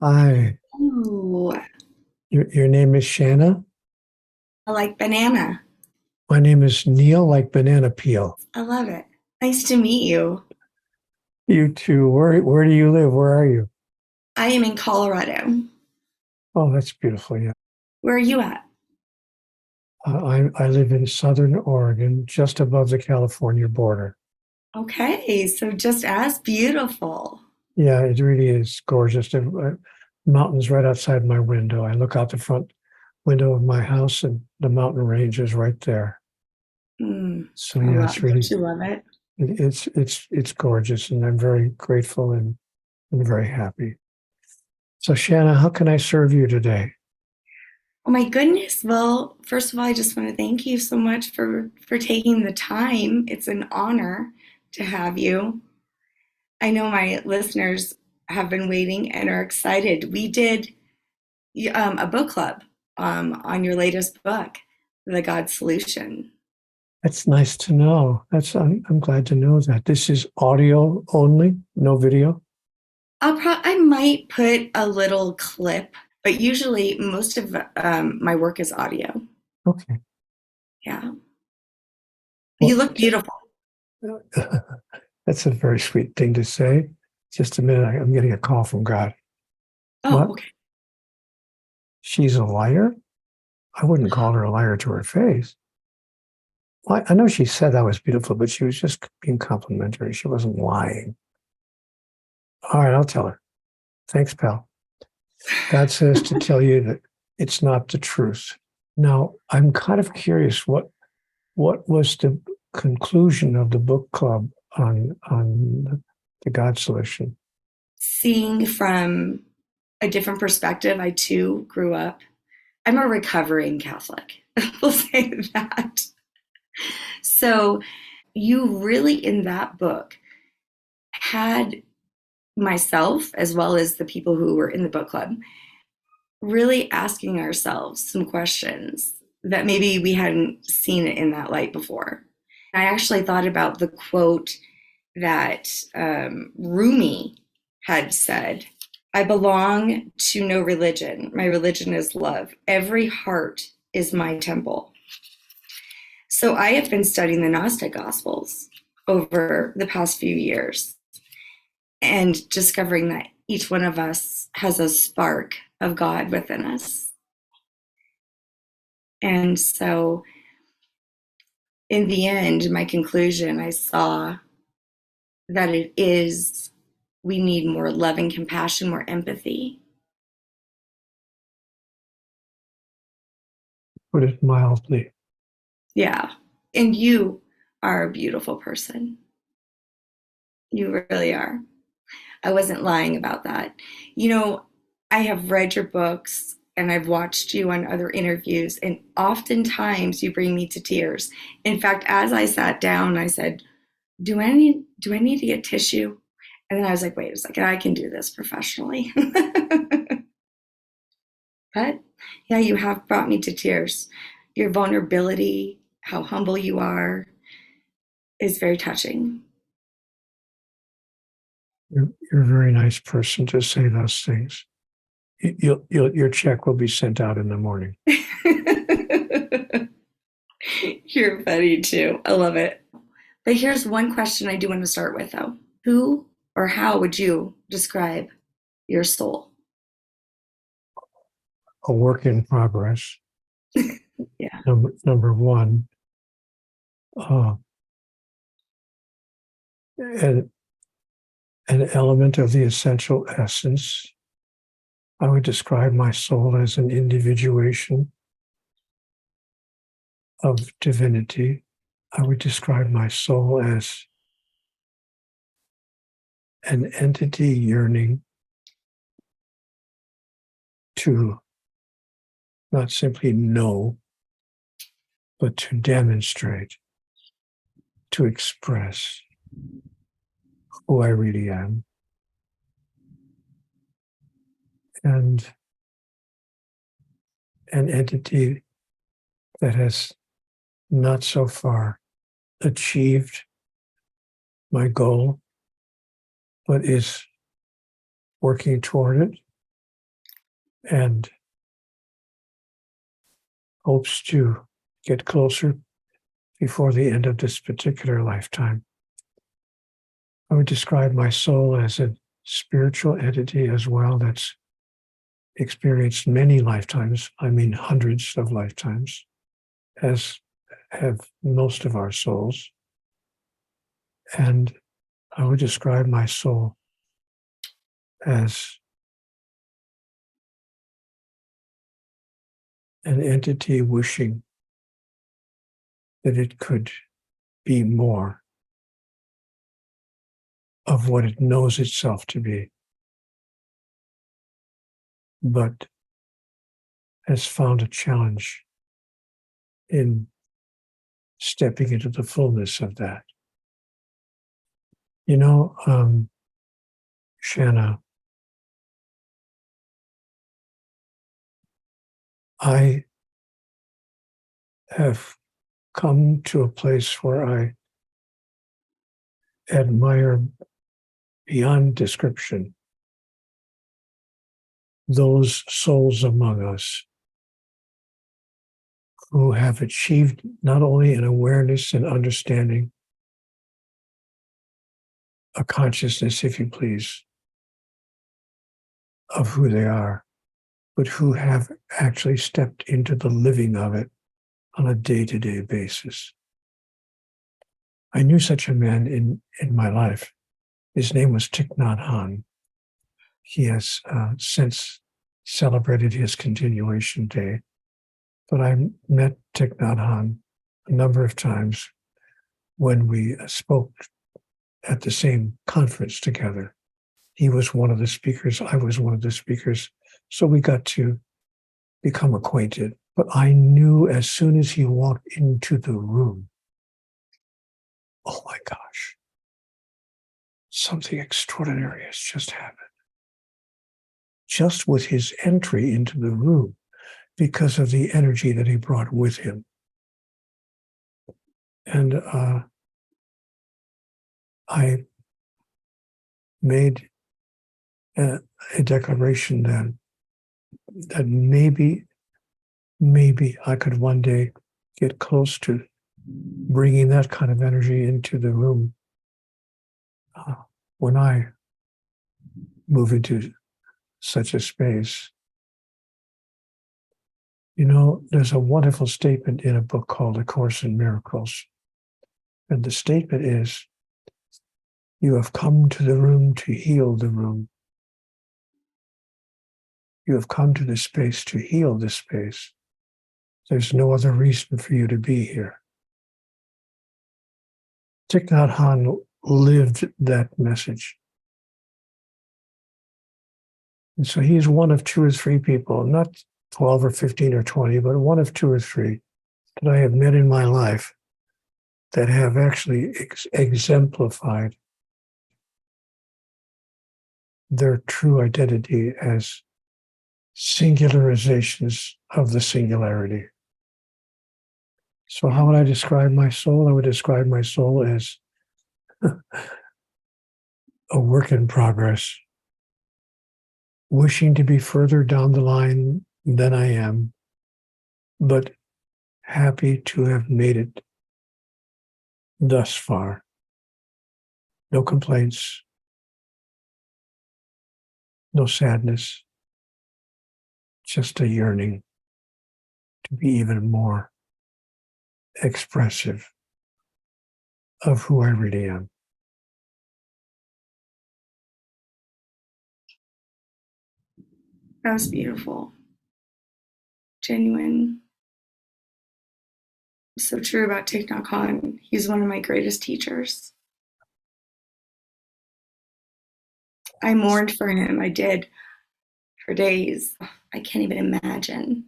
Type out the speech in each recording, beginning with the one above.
Hi, Ooh, your name is Shanna. I like banana. My name is Neil, like banana peel. I love it. Nice to meet you. You too. Where do you live? Where are you? I am in Colorado. Oh, that's beautiful. Yeah, Where are you at? I live in Southern Oregon, just above the California border. Okay, so just as beautiful. Yeah, it really is gorgeous. The mountains right outside my window. I look out the front window of my house, and the mountain range is right there. Mm, So I yeah, love. it's Don't really you love it? it's gorgeous, and I'm very grateful and very happy. So Shanna, how can I serve you today? Oh my goodness. Well, first of all, I just want to thank you so much for taking the time. It's an honor to have you. I know my listeners have been waiting and are excited. We did a book club on your latest book, The God Solution. That's nice to know. I'm glad to know that. This is audio only, no video. I might put a little clip, but usually most of my work is audio. Okay. Yeah. You Well, look beautiful. that's a very sweet thing to say. Just a minute, I'm getting a call from God. Oh, What? okay. She's a liar? I wouldn't call her a liar to her face. Well, I know she said I was beautiful, but she was just being complimentary. She wasn't lying. All right, I'll tell her. Thanks, pal. God says to tell you that it's not the truth. Now, I'm kind of curious what was the conclusion of the book club on the God solution? Seeing from a different perspective, I too grew up. I'm a recovering Catholic. We'll say that. So you really in that book had myself as well as the people who were in the book club really asking ourselves some questions that maybe we hadn't seen it in that light before. I actually thought about the quote that Rumi had said: I belong to no religion. My religion is love. Every heart is my temple. So I have been studying the Gnostic Gospels over the past few years and discovering that each one of us has a spark of God within us. And so, in the end, my conclusion, I saw that we need more love and compassion, more empathy. Put it mildly. Yeah. And you are a beautiful person. You really are. I wasn't lying about that. You know, I have read your books and I've watched you on other interviews, and oftentimes you bring me to tears. In fact, as I sat down, I said, do I need to get tissue? And then I was like, wait a second, I can do this professionally. But yeah, you have brought me to tears. Your vulnerability, how humble you are, is very touching. You're a very nice person to say those things. Your check will be sent out in the morning. You're funny too. I love it. But here's one question I do want to start with, though. Who or how would you describe your soul? A work in progress. Yeah. Number one, uh, an, an element of the essential essence. I would describe my soul as an individuation of divinity. I would describe my soul as an entity yearning to not simply know, but to demonstrate, to express who I really am. And an entity that has not so far achieved my goal, but is working toward it and hopes to get closer before the end of this particular lifetime. I would describe my soul as a spiritual entity as well that's experienced many lifetimes, I mean hundreds of lifetimes, as have most of our souls. And I would describe my soul as an entity wishing that it could be more of what it knows itself to be, but has found a challenge in stepping into the fullness of that. You know, Shanna, I have come to a place where I admire beyond description those souls among us who have achieved not only an awareness and understanding, a consciousness, if you please, of who they are, but who have actually stepped into the living of it on a day-to-day basis. I knew such a man in my life. His name was Thich Nhat Hanh. He has since celebrated his continuation day, but I met Thich Nhat Hanh a number of times when we spoke at the same conference together. He was one of the speakers, I was one of the speakers, so we got to become acquainted. But I knew as soon as he walked into the room, oh my gosh, something extraordinary has just happened. Just with his entry into the room, because of the energy that he brought with him. And I made a declaration then that maybe I could one day get close to bringing that kind of energy into the room when I move into such a space. You know, there's a wonderful statement in a book called A Course in Miracles. And the statement is, you have come to the room to heal the room. You have come to this space to heal this space. There's no other reason for you to be here. Thich Nhat Hanh lived that message. And so he is one of two or three people, not 12 or 15 or 20, but one of two or three that I have met in my life that have actually exemplified their true identity as singularizations of the singularity. So how would I describe my soul? I would describe my soul as a work in progress, wishing to be further down the line than I am, but happy to have made it thus far. No complaints, no sadness, just a yearning to be even more expressive of who I really am. That was beautiful. Genuine. So true about Thich Nhat Hanh. He's one of my greatest teachers. I mourned for him. I did for days. I can't even imagine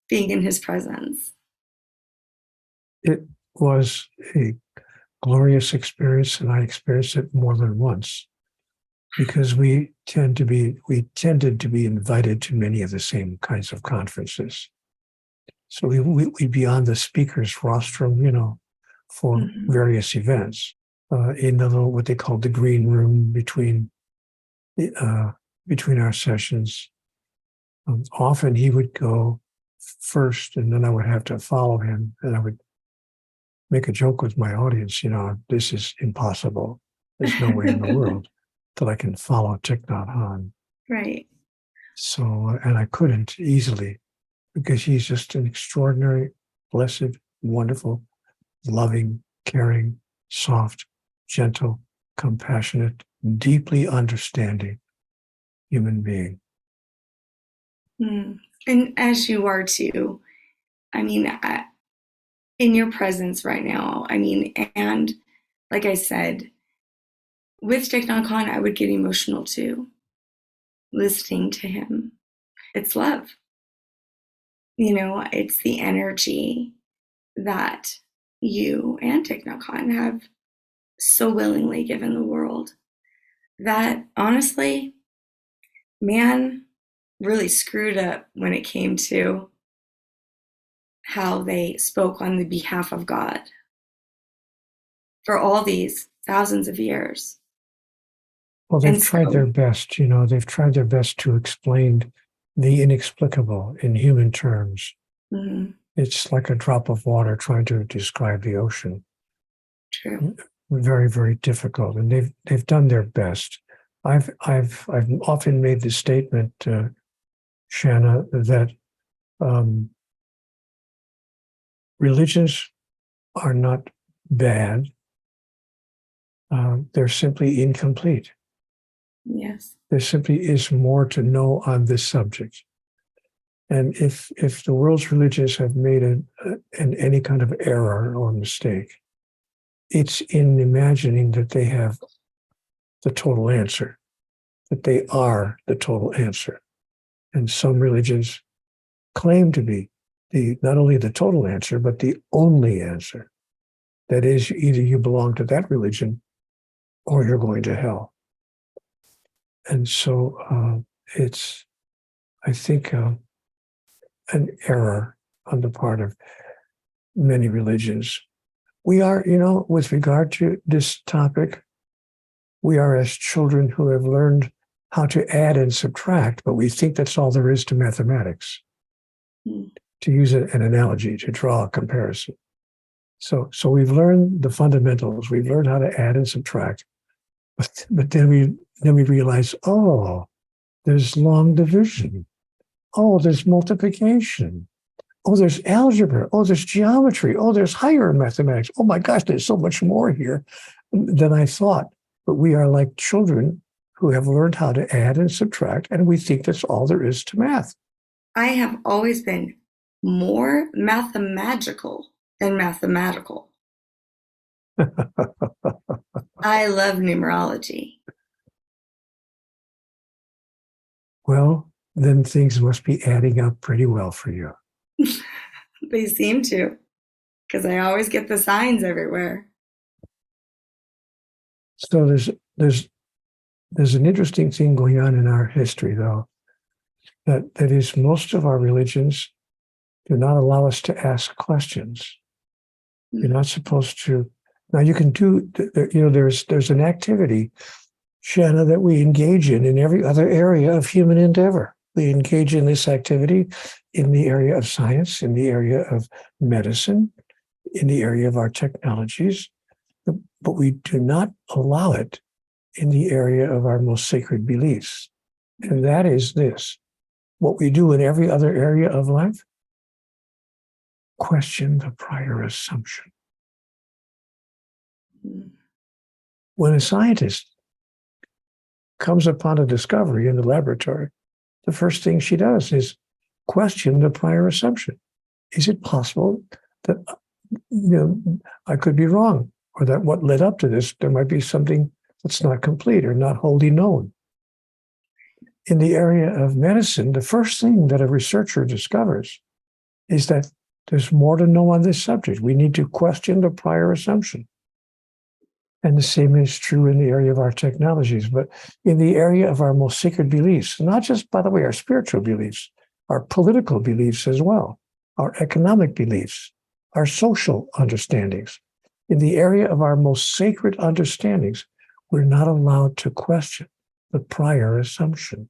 being in his presence. It was a glorious experience, and I experienced it more than once because we tended to be invited to many of the same kinds of conferences. So we'd be on the speaker's rostrum, for various events in the little, what they called the green room between our sessions. Often he would go first, and then I would have to follow him, and I would make a joke with my audience, this is impossible. There's no way in the world that I can follow Thich Nhat Hanh. Right. So, and I couldn't easily, because he's just an extraordinary, blessed, wonderful, loving, caring, soft, gentle, compassionate, deeply understanding human being. And as you are too, I mean, in your presence right now, and like I said, with Thich Nhat Hanh, I would get emotional too, listening to him. It's love. It's the energy that you and Thich Nhat Hanh have so willingly given the world that honestly, man really screwed up when it came to how they spoke on the behalf of God for all these thousands of years. Well, they've tried their best, they've tried their best to explain the inexplicable in human terms. Mm-hmm. It's like a drop of water trying to describe the ocean. True. Very, very difficult, and they've done their best. I've often made the statement, Shanna, that religions are not bad. They're simply incomplete. Yes. There simply is more to know on this subject. And if the world's religions have made any kind of error or mistake, it's in imagining that they have the total answer, that they are the total answer. And some religions claim to be not only the total answer, but the only answer. That is, either you belong to that religion or you're going to hell. And so it's, I think, an error on the part of many religions. We are, with regard to this topic, we are as children who have learned how to add and subtract, but we think that's all there is to mathematics. To use an analogy, to draw a comparison. So we've learned the fundamentals. We've learned how to add and subtract, but then we realize, oh, there's long division. Oh, there's multiplication. Oh, there's algebra. Oh, there's geometry. Oh, there's higher mathematics. Oh my gosh, there's so much more here than I thought. But we are like children who have learned how to add and subtract, and we think that's all there is to math. I have always been more mathemagical than mathematical. I love numerology. Well, then things must be adding up pretty well for you. They seem to, because I always get the signs everywhere. So there's an interesting thing going on in our history, though, that is, most of our religions do not allow us to ask questions. You're not supposed to. Now you can do, there's an activity, Shanna, that we engage in every other area of human endeavor. We engage in this activity in the area of science, in the area of medicine, in the area of our technologies, but we do not allow it in the area of our most sacred beliefs. And that is this: what we do in every other area of life, question the prior assumption. When a scientist comes upon a discovery in the laboratory, the first thing she does is question the prior assumption. Is it possible that I could be wrong, or that what led up to this, there might be something that's not complete or not wholly known? In the area of medicine, the first thing that a researcher discovers is that there's more to know on this subject. We need to question the prior assumption. And the same is true in the area of our technologies, but in the area of our most sacred beliefs, not just, by the way, our spiritual beliefs, our political beliefs as well, our economic beliefs, our social understandings. In the area of our most sacred understandings, we're not allowed to question the prior assumption.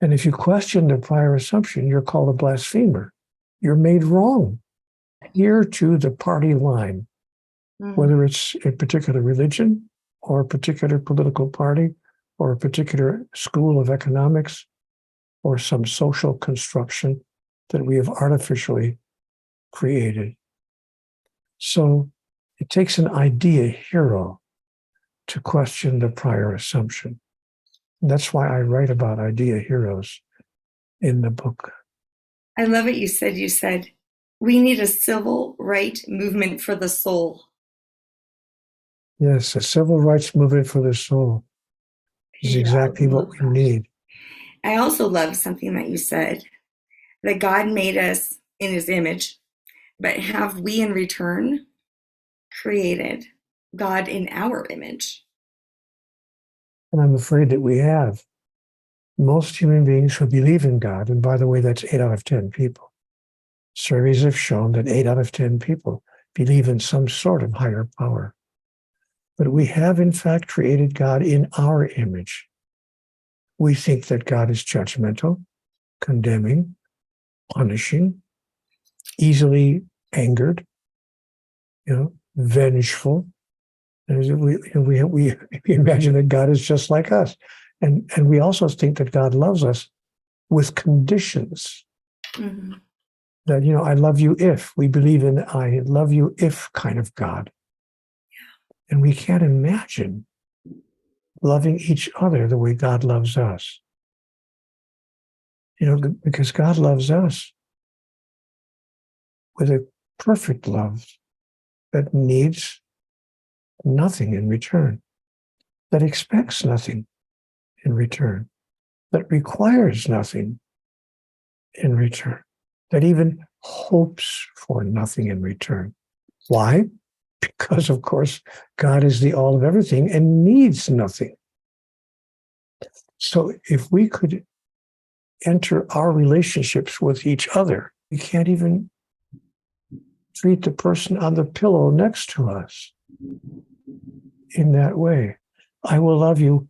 And if you question the prior assumption, you're called a blasphemer. You're made wrong. Adhere to the party line, whether it's a particular religion or a particular political party or a particular school of economics or some social construction that we have artificially created. So it takes an idea hero to question the prior assumption. And that's why I write about idea heroes in the book. I love what you said. You said, we need a civil rights movement for the soul. Yes, a civil rights movement for the soul is exactly what we need. I also love something that you said, that God made us in his image, but have we in return created God in our image? And I'm afraid that we have. Most human beings who believe in God, and by the way, that's 8 out of 10 people. Surveys have shown that 8 out of 10 people believe in some sort of higher power. But we have, in fact, created God in our image. We think that God is judgmental, condemning, punishing, easily angered, vengeful. And we imagine that God is just like us. And we also think that God loves us with conditions. Mm-hmm. That, I love you if. We believe in I love you if kind of God. Yeah. And we can't imagine loving each other the way God loves us. Because God loves us with a perfect love that needs nothing in return, that expects nothing in return, that requires nothing in return, that even hopes for nothing in return. Why? Because, of course, God is the all of everything and needs nothing. So if we could enter our relationships with each other, we can't even treat the person on the pillow next to us in that way. I will love you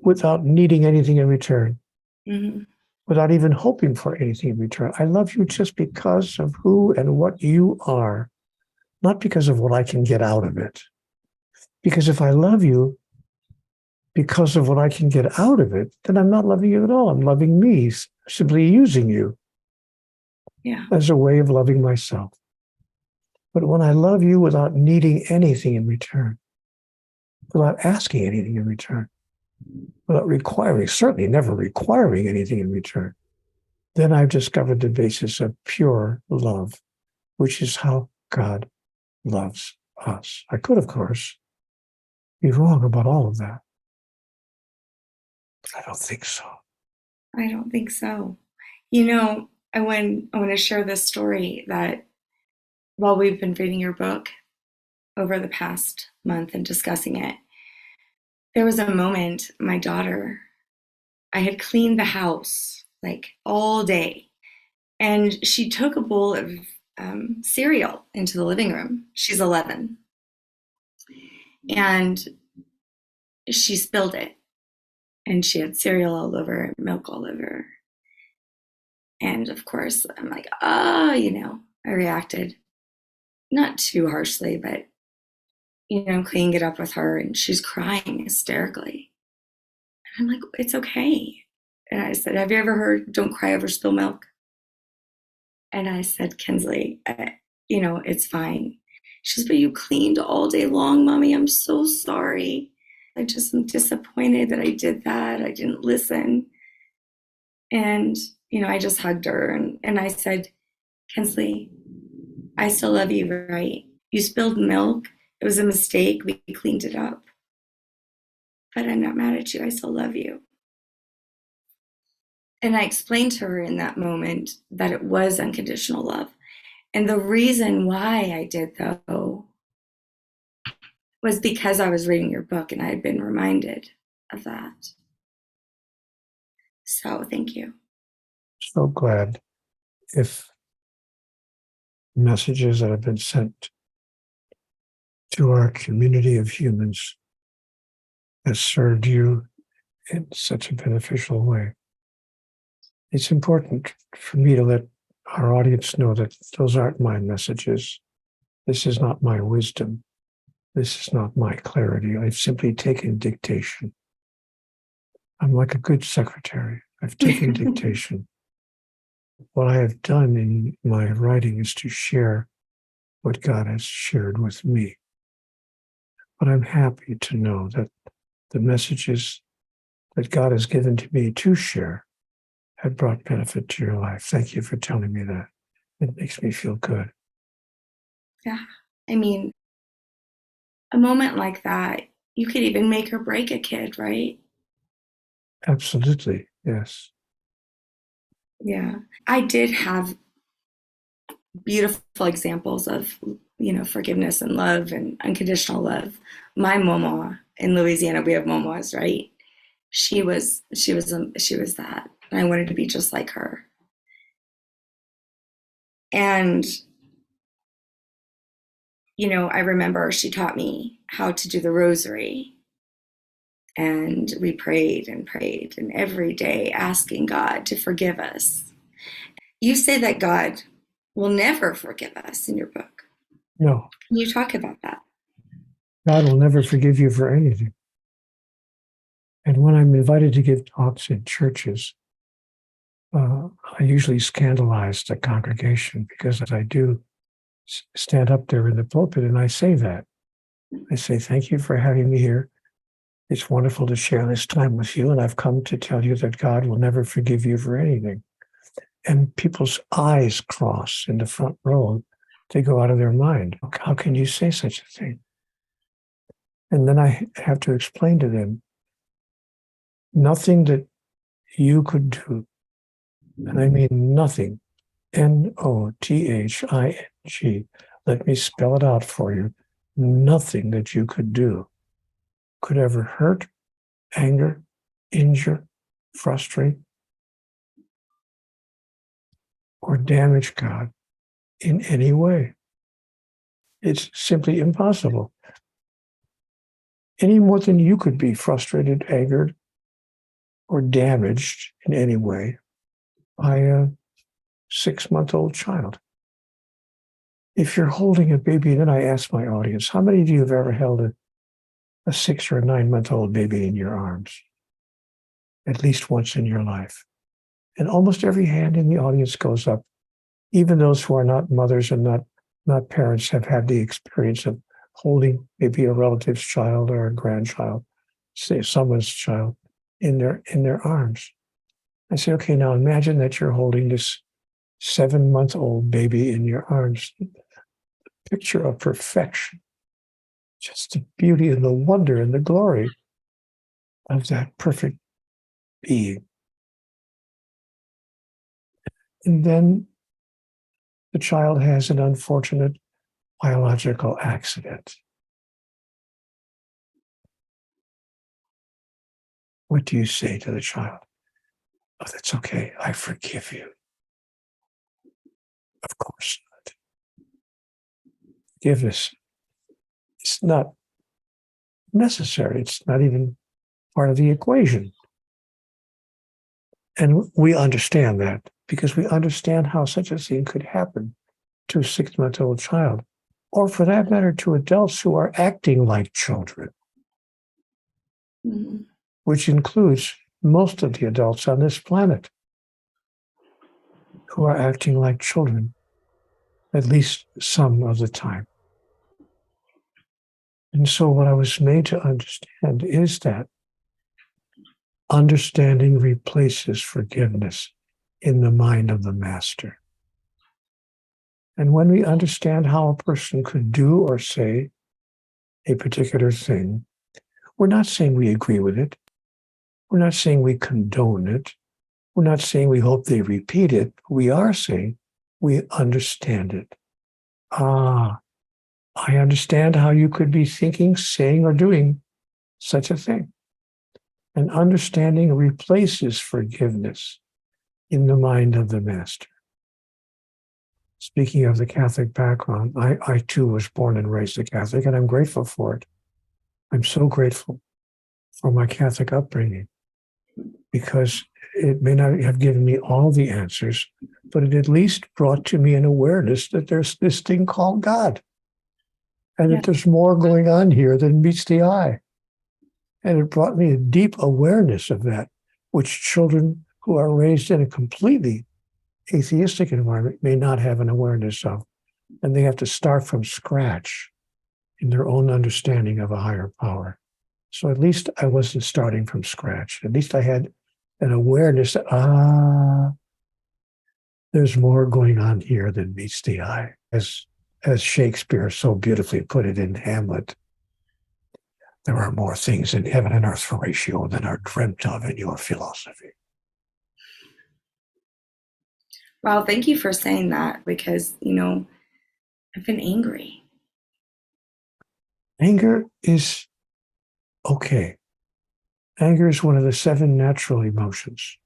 without needing anything in return, without even hoping for anything in return. I love you just because of who and what you are, not because of what I can get out of it. Because if I love you because of what I can get out of it, then I'm not loving you at all. I'm loving me, simply using you as a way of loving myself. But when I love you without needing anything in return, without asking anything in return, without requiring, certainly never requiring anything in return, then I've discovered the basis of pure love, which is how God loves us. I could, of course, be wrong about all of that. But I don't think so. I don't think so. I want to share this story that while we've been reading your book over the past month and discussing it, there was a moment, my daughter, I had cleaned the house like all day, and she took a bowl of cereal into the living room. She's 11. And she spilled it. And she had cereal all over, milk all over. And of course, I'm like, I reacted not too harshly, but, cleaning it up with her. And she's crying hysterically. And I'm like, it's okay. And I said, have you ever heard, don't cry over spilled milk? And I said, Kinsley, it's fine. She says, but you cleaned all day long, Mommy. I'm so sorry. I just am disappointed that I did that. I didn't listen. And, I just hugged her and I said, Kinsley, I still love you, right? You spilled milk. It was a mistake. We cleaned it up. But I'm not mad at you. I still love you. And I explained to her in that moment that it was unconditional love. And the reason why I did, though, was because I was reading your book and I had been reminded of that. So thank you. So glad if messages that have been sent to our community of humans has served you in such a beneficial way. It's important for me to let our audience know that those aren't my messages. This is not my wisdom. This is not my clarity. I've simply taken dictation. I'm like a good secretary. I've taken dictation. What I have done in my writing is to share what God has shared with me. But I'm happy to know that the messages that God has given to me to share have brought benefit to your life. Thank you for telling me that. It makes me feel good. Yeah. I mean, a moment like that, you could even make or break a kid, right? Absolutely. Yes. Yeah. I did have beautiful examples of, forgiveness and love and unconditional love. My mama in Louisiana, we have mamas, right? She was that. And I wanted to be just like her. And, I remember she taught me how to do the rosary. And we prayed and every day asking God to forgive us. You say that God will never forgive us in your book. No, Can you talk about that? God will never forgive you for anything. And when I'm invited to give talks in churches, I usually scandalize the congregation because I do stand up there in the pulpit and I say that. I say, thank you for having me here. It's wonderful to share this time with you. And I've come to tell you that God will never forgive you for anything. And people's eyes cross in the front row. They go out of their mind. How can you say such a thing? And then I have to explain to them, nothing that you could do, and I mean nothing, Nothing, let me spell it out for you, nothing that you could do could ever hurt, anger, injure, frustrate, or damage God in any way. It's simply impossible. Any more than you could be frustrated, angered, or damaged in any way by a 6-month-old child. If you're holding a baby, then I ask my audience, how many of you have ever held a 6 or a 9-month-old baby in your arms? At least once in your life. And almost every hand in the audience goes up. Even those who are not mothers and not parents have had the experience of holding maybe a relative's child or a grandchild, say someone's child, in their arms. I say, okay, now imagine that you're holding this 7-month-old baby in your arms. Picture of perfection. Just the beauty and the wonder and the glory of that perfect being. And then the child has an unfortunate biological accident. What do you say to the child? Oh, that's okay. I forgive you. Of course not. Forgiveness is not necessary. It's not even part of the equation. And we understand that because we understand how such a thing could happen to a 6-month-old child, or for that matter, to adults who are acting like children, which includes most of the adults on this planet who are acting like children, at least some of the time. And so what I was made to understand is that understanding replaces forgiveness in the mind of the master. And when we understand how a person could do or say a particular thing, we're not saying we agree with it. We're not saying we condone it. We're not saying we hope they repeat it. We are saying we understand it. I understand how you could be thinking, saying, or doing such a thing. And understanding replaces forgiveness in the mind of the master. Speaking of the Catholic background, I too was born and raised a Catholic, and I'm grateful for it. I'm so grateful for my Catholic upbringing. because it may not have given me all the answers, but it at least brought to me an awareness that there's this thing called God, and that there's more going on here than meets the eye. And it brought me a deep awareness of that, which children who are raised in a completely atheistic environment may not have an awareness of. And they have to start from scratch in their own understanding of a higher power. So at least I wasn't starting from scratch. At least I had an awareness that, there's more going on here than meets the eye. As Shakespeare so beautifully put it in Hamlet, there are more things in heaven and earth, Horatio, than are dreamt of in your philosophy. Well, thank you for saying that, because, I've been angry. Anger is okay. Anger is one of the 7 natural emotions.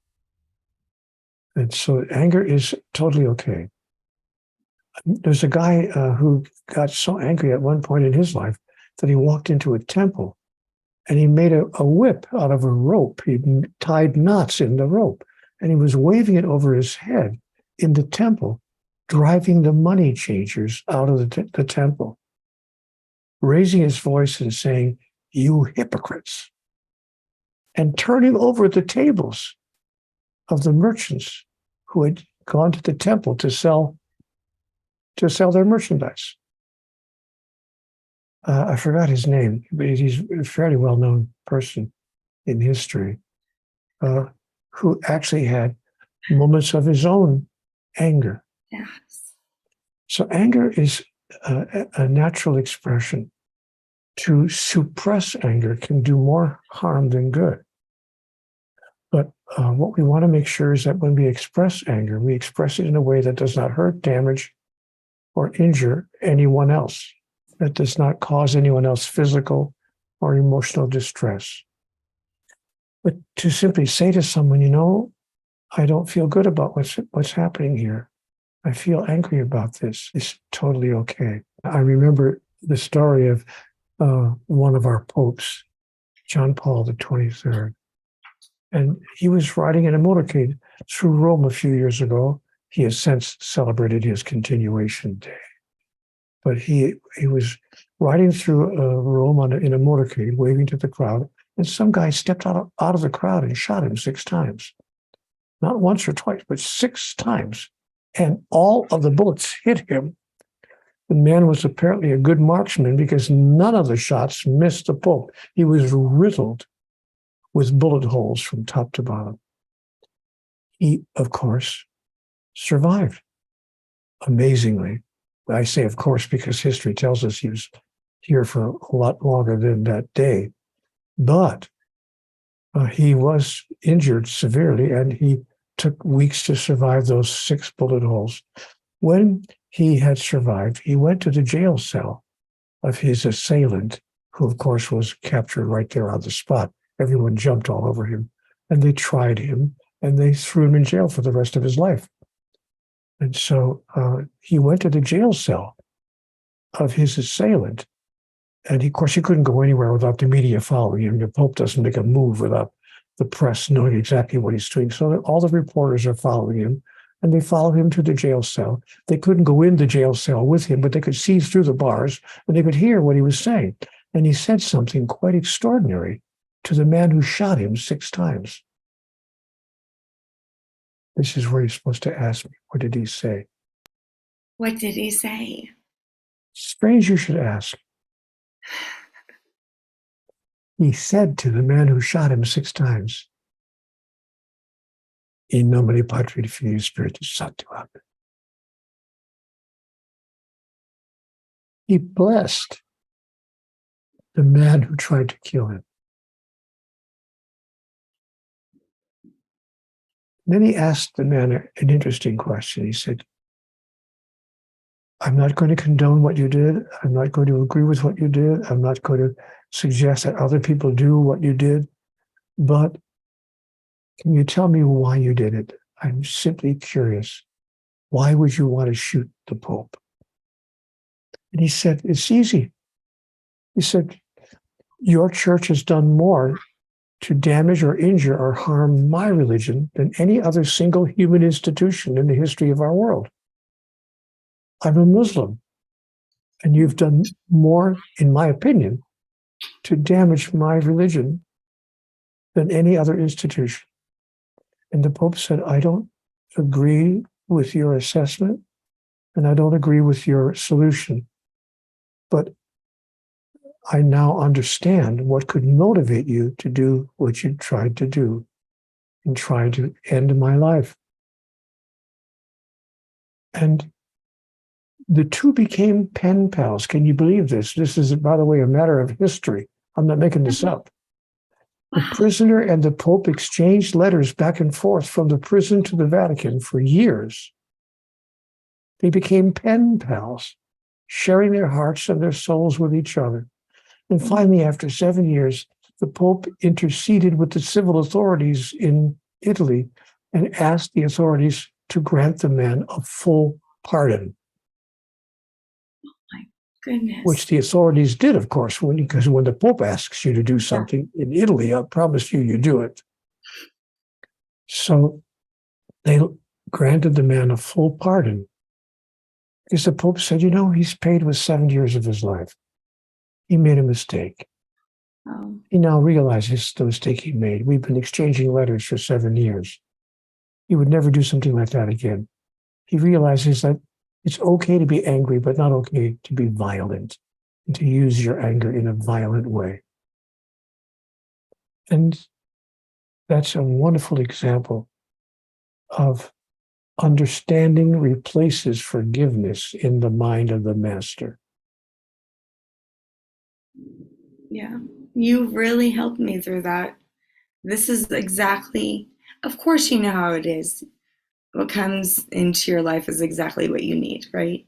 And so anger is totally okay. There's a guy who got so angry at one point in his life that he walked into a temple and he made a whip out of a rope. He tied knots in the rope and he was waving it over his head in the temple, driving the money changers out of the temple, raising his voice and saying, "You hypocrites," and turning over the tables of the merchants who had gone to the temple to sell their merchandise. I forgot his name, but he's a fairly well-known person in history who actually had moments of his own anger. Yes. So anger is a natural expression. To suppress anger can do more harm than good. But what we want to make sure is that when we express anger, we express it in a way that does not hurt, damage, or injure anyone else, that does not cause anyone else physical or emotional distress. But to simply say to someone, I don't feel good about what's happening here. I feel angry about this. It's totally okay. I remember the story of one of our popes, John Paul the 23rd. And he was riding in a motorcade through Rome a few years ago. He has since celebrated his continuation day. But he was riding through Rome in a motorcade, waving to the crowd, and some guy stepped out of the crowd and shot him 6 times. Not once or twice, but 6 times. And all of the bullets hit him. The man was apparently a good marksman because none of the shots missed the Pope. He was riddled with bullet holes from top to bottom. He, of course, survived. Amazingly. I say, of course, because history tells us he was here for a lot longer than that day. But he was injured severely, and he took weeks to survive those 6 bullet holes. When he had survived, he went to the jail cell of his assailant, who, of course, was captured right there on the spot. Everyone jumped all over him, and they tried him, and they threw him in jail for the rest of his life. And so he went to the jail cell of his assailant, and of course, he couldn't go anywhere without the media following him. The Pope doesn't make a move without the press knowing exactly what he's doing. So all the reporters are following him, and they follow him to the jail cell. They couldn't go in the jail cell with him, but they could see through the bars, and they could hear what he was saying. And he said something quite extraordinary to the man who shot him 6 times. This is where you're supposed to ask me, what did he say? What did he say? Strange you should ask. He said to the man who shot him 6 times, "In nomine Patri, Filii, Spiritus Sancti." He blessed the man who tried to kill him. Then he asked the man an interesting question. He said, "I'm not going to condone what you did. I'm not going to agree with what you did. I'm not going to suggest that other people do what you did. But can you tell me why you did it? I'm simply curious. Why would you want to shoot the Pope?" And he said, "It's easy." He said, "Your church has done more to damage or injure or harm my religion than any other single human institution in the history of our world. I'm a Muslim, and you've done more, in my opinion, to damage my religion than any other institution. And the Pope said, I don't agree with your assessment, and I don't agree with your solution. But I now understand what could motivate you to do what you tried to do and try to end my life. And the two became pen pals. Can you believe this? This is, by the way, a matter of history. I'm not making this up. The prisoner and the Pope exchanged letters back and forth from the prison to the Vatican for years. They became pen pals, sharing their hearts and their souls with each other. And finally, after 7 years, the Pope interceded with the civil authorities in Italy and asked the authorities to grant the man a full pardon. Goodness. Which the authorities did, of course, because when the Pope asks you to do something in Italy, I promise you do it. So they granted the man a full pardon. Because the Pope said, he's paid with 7 years of his life. He made a mistake. Oh. He now realizes the mistake he made. We've been exchanging letters for 7 years. He would never do something like that again. He realizes that it's okay to be angry, but not okay to be violent and to use your anger in a violent way. And that's a wonderful example of understanding replaces forgiveness in the mind of the master. Yeah, you really helped me through that. This is exactly, of course, you know how it is. What comes into your life is exactly what you need, right?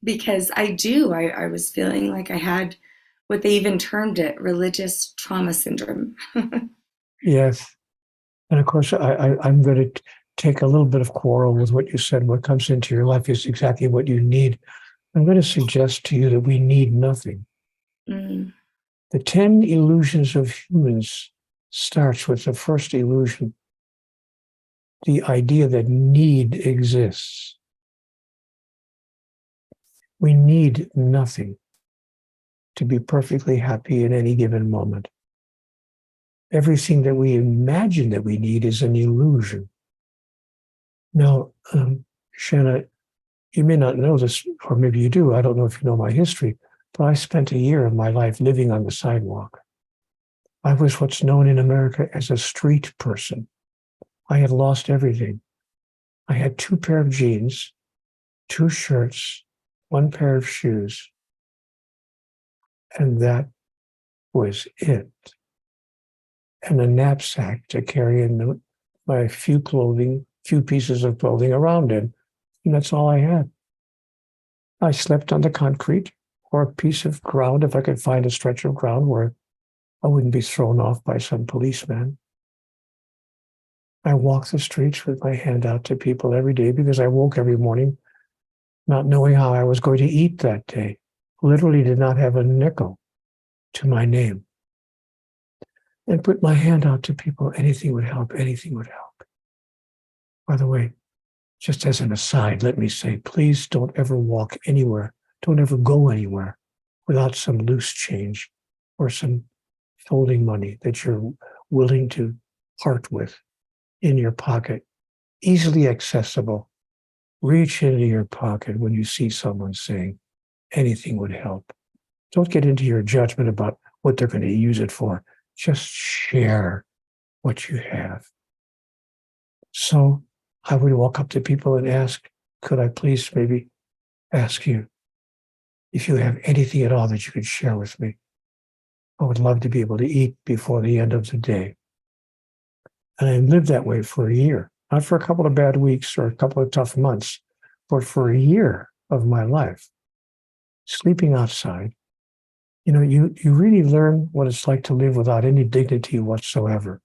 Because I was feeling like I had what they even termed it, religious trauma syndrome. Yes. And of course, I'm going to take a little bit of quarrel with what you said. What comes into your life is exactly what you need. I'm going to suggest to you that we need nothing. Mm. The 10 illusions of humans starts with the first illusion, the idea that need exists. We need nothing to be perfectly happy in any given moment. Everything that we imagine that we need is an illusion. Now, Shanna, you may not know this, or maybe you do. I don't know if you know my history, but I spent a year of my life living on the sidewalk. I was what's known in America as a street person. I had lost everything. I had 2 pair of jeans, 2 shirts, 1 pair of shoes, and that was it. And a knapsack to carry in my few pieces of clothing around in. And that's all I had. I slept on the concrete or a piece of ground if I could find a stretch of ground where I wouldn't be thrown off by some policeman. I walked the streets with my hand out to people every day because I woke every morning not knowing how I was going to eat that day. Literally did not have a nickel to my name. And put my hand out to people. Anything would help. Anything would help. By the way, just as an aside, let me say, please don't ever walk anywhere. Don't ever go anywhere without some loose change or some folding money that you're willing to part with in your pocket, easily accessible. Reach into your pocket when you see someone saying anything would help. Don't get into your judgment about what they're going to use it for. Just share what you have. So I would walk up to people and ask, could I please maybe ask you if you have anything at all that you could share with me? I would love to be able to eat before the end of the day. And I lived that way for a year, not for a couple of bad weeks or a couple of tough months, but for a year of my life, sleeping outside. You really learn what it's like to live without any dignity whatsoever.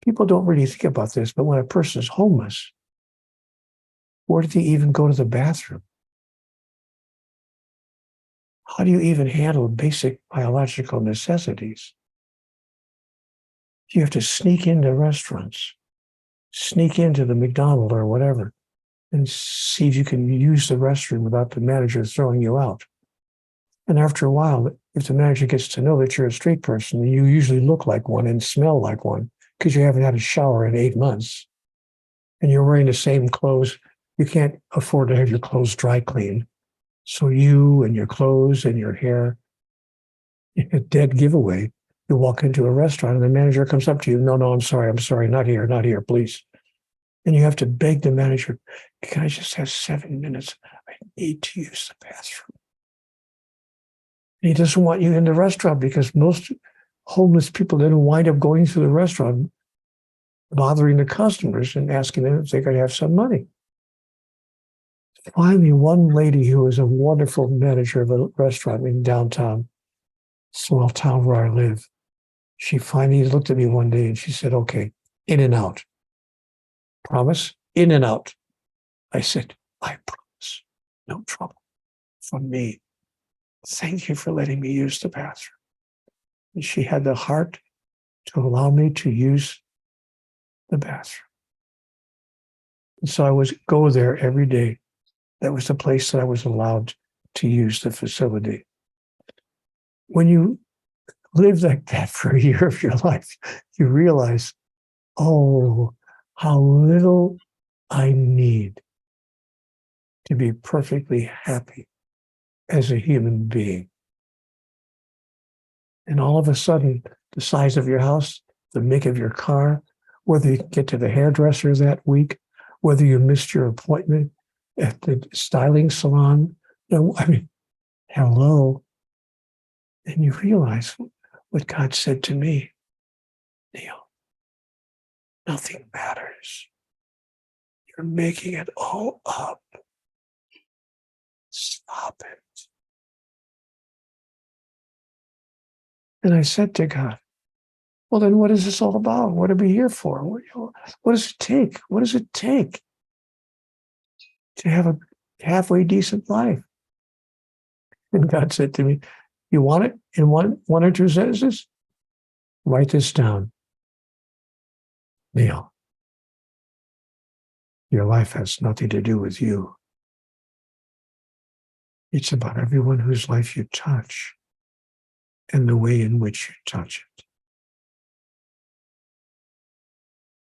People don't really think about this, but when a person is homeless, where do they even go to the bathroom? How do you even handle basic biological necessities? You have to sneak into restaurants, sneak into the McDonald's or whatever, and see if you can use the restroom without the manager throwing you out. And after a while, if the manager gets to know that you're a street person, you usually look like one and smell like one because you haven't had a shower in 8 months and you're wearing the same clothes. You can't afford to have your clothes dry cleaned. So you and your clothes and your hair, a dead giveaway. You walk into a restaurant and the manager comes up to you. No, I'm sorry, not here, please. And you have to beg the manager, can I just have 7 minutes? I need to use the bathroom. And he doesn't want you in the restaurant because most homeless people then wind up going to the restaurant, bothering the customers and asking them if they could have some money. Finally, one lady who was a wonderful manager of a restaurant in downtown, small town where I live, she finally looked at me one day and she said, okay, in and out. Promise? In and out. I said, I promise. No trouble from me. Thank you for letting me use the bathroom. And she had the heart to allow me to use the bathroom. And so I was go there every day. That was the place that I was allowed to use the facility. When you live like that for a year of your life, you realize, oh, how little I need to be perfectly happy as a human being. And all of a sudden, the size of your house, the make of your car, whether you get to the hairdresser that week, whether you missed your appointment at the styling salon, hello. And you realize what God said to me, Neale, nothing matters. You're making it all up. Stop it. And I said to God, well, then what is this all about? What are we here for? What does it take? What does it take to have a halfway decent life? And God said to me, you want it in one or two sentences? Write this down. Neale, your life has nothing to do with you. It's about everyone whose life you touch and the way in which you touch it.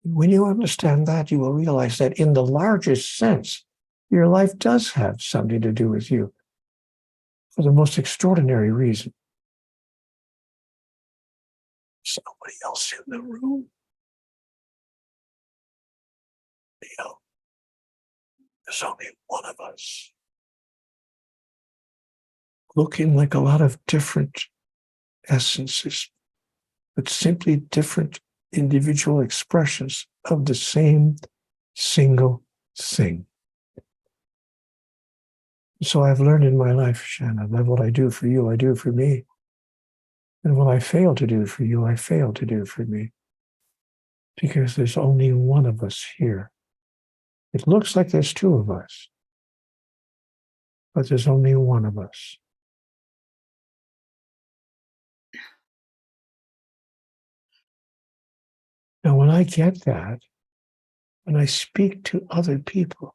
When you understand that, you will realize that in the largest sense, your life does have something to do with you for the most extraordinary reason. Somebody else in the room. Neale, there's only one of us. Looking like a lot of different essences, but simply different individual expressions of the same single thing. So I've learned in my life, Shanna, that what I do for you, I do for me. And what I fail to do for you, I fail to do for me. Because there's only one of us here. It looks like there's two of us, but there's only one of us. Now, when I get that, when I speak to other people,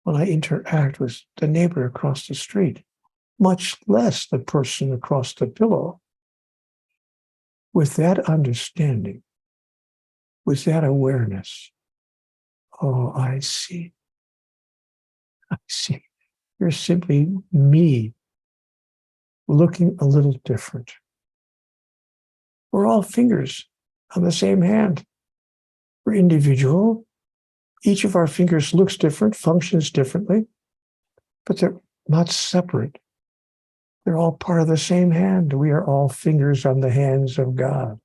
when I interact with the neighbor across the street, much less the person across the pillow, with that understanding, with that awareness, oh, I see. You're simply me looking a little different. We're all fingers on the same hand. We're individual. Each of our fingers looks different, functions differently, but they're not separate. They're all part of the same hand. We are all fingers on the hands of God.